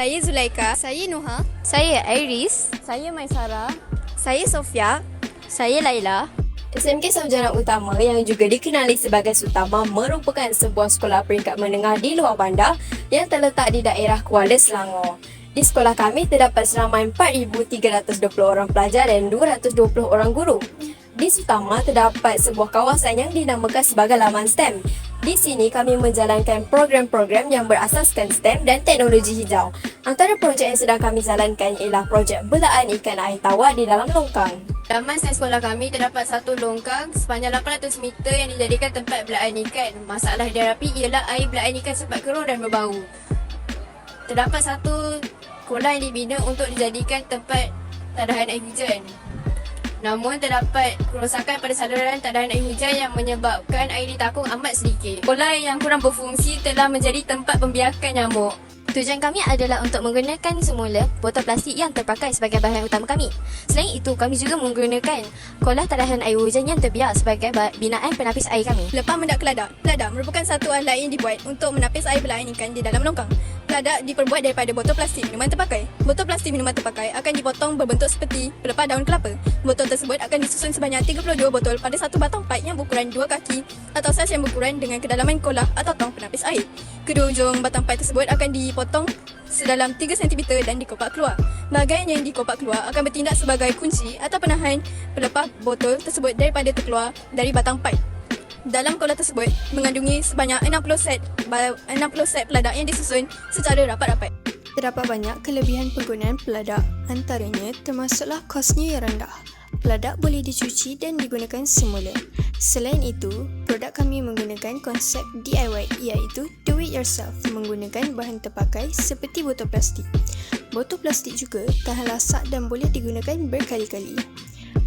Saya Zulaika. Saya Noha. Saya Iris. Saya Maisara. Saya Sofia. Saya Laila. SMK Sarjana Utama yang juga dikenali sebagai Sutama merupakan sebuah sekolah peringkat menengah di luar bandar yang terletak di daerah Kuala Selangor. Di sekolah kami terdapat seramai 4,320 orang pelajar dan 220 orang guru. Di Sutama terdapat sebuah kawasan yang dinamakan sebagai Laman STEM. Di sini kami menjalankan program-program yang berasaskan STEM dan teknologi hijau. Antara projek yang sedang kami jalankan ialah projek belaan ikan air tawar di dalam longkang. Taman sains sekolah kami terdapat satu longkang sepanjang 800 meter yang dijadikan tempat belaan ikan. Masalah dihadapi ialah air belaan ikan sempat keruh dan berbau. Terdapat satu kolam yang dibina untuk dijadikan tempat tadahan air hujan. Namun terdapat kerosakan pada saluran tadahan air hujan yang menyebabkan air ditakung amat sedikit. Kolam yang kurang berfungsi telah menjadi tempat pembiakan nyamuk. Tujuan kami adalah untuk menggunakan semula botol plastik yang terpakai sebagai bahan utama kami. Selain itu, kami juga menggunakan kolam tadahan air hujan yang terbiak sebagai binaan penapis air kami. Lepas mendak keladak. Keladak merupakan satu alat yang dibuat untuk menapis air belaan ikan di dalam longkang. Keladak diperbuat daripada botol plastik minuman terpakai. Botol plastik minuman terpakai akan dipotong berbentuk seperti pelepah daun kelapa. Botol tersebut akan disusun sebanyak 32 botol pada satu batang pipe yang berukuran 2 kaki atau saiz yang berukuran dengan kedalaman kolah atau tong penapis air. Kedua ujung batang pipe tersebut akan dipotong sedalam 3 cm dan dikopak keluar. Bahagian yang dikopak keluar akan bertindak sebagai kunci atau penahan pelepah botol tersebut daripada terkeluar dari batang pipe. Dalam kolah tersebut mengandungi sebanyak 60 set peladak yang disusun secara rapat-rapat. Terdapat banyak kelebihan penggunaan peladak, antaranya termasuklah kosnya yang rendah. Peladak boleh dicuci dan digunakan semula. Selain itu, produk kami menggunakan konsep DIY iaitu do it yourself menggunakan bahan terpakai seperti botol plastik. Botol plastik juga tahan lasak dan boleh digunakan berkali-kali.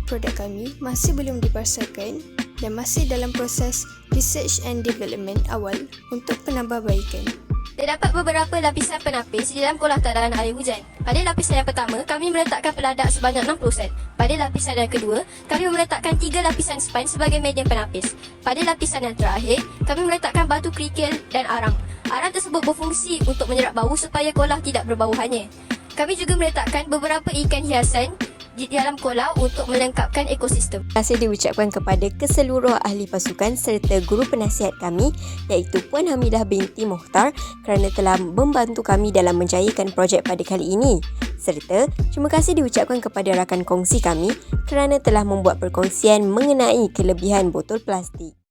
Produk kami masih belum dipasarkan dan masih dalam proses research and development awal untuk penambahbaikan. Terdapat beberapa lapisan penapis di dalam kolam tadahan air hujan. Pada lapisan yang pertama, kami meletakkan peladak sebanyak 60 set. Pada lapisan yang kedua, kami meletakkan 3 lapisan sponge sebagai media penapis. Pada lapisan yang terakhir, kami meletakkan batu kerikil dan arang. Arang tersebut berfungsi untuk menyerap bau supaya kolam tidak berbau hanyir. Kami juga meletakkan beberapa ikan hiasan di dalam kolam untuk melengkapkan ekosistem. Terima kasih diucapkan kepada keseluruh ahli pasukan serta guru penasihat kami iaitu Puan Hamidah binti Mohtar kerana telah membantu kami dalam menjayakan projek pada kali ini. Serta terima kasih diucapkan kepada rakan kongsi kami kerana telah membuat perkongsian mengenai kelebihan botol plastik.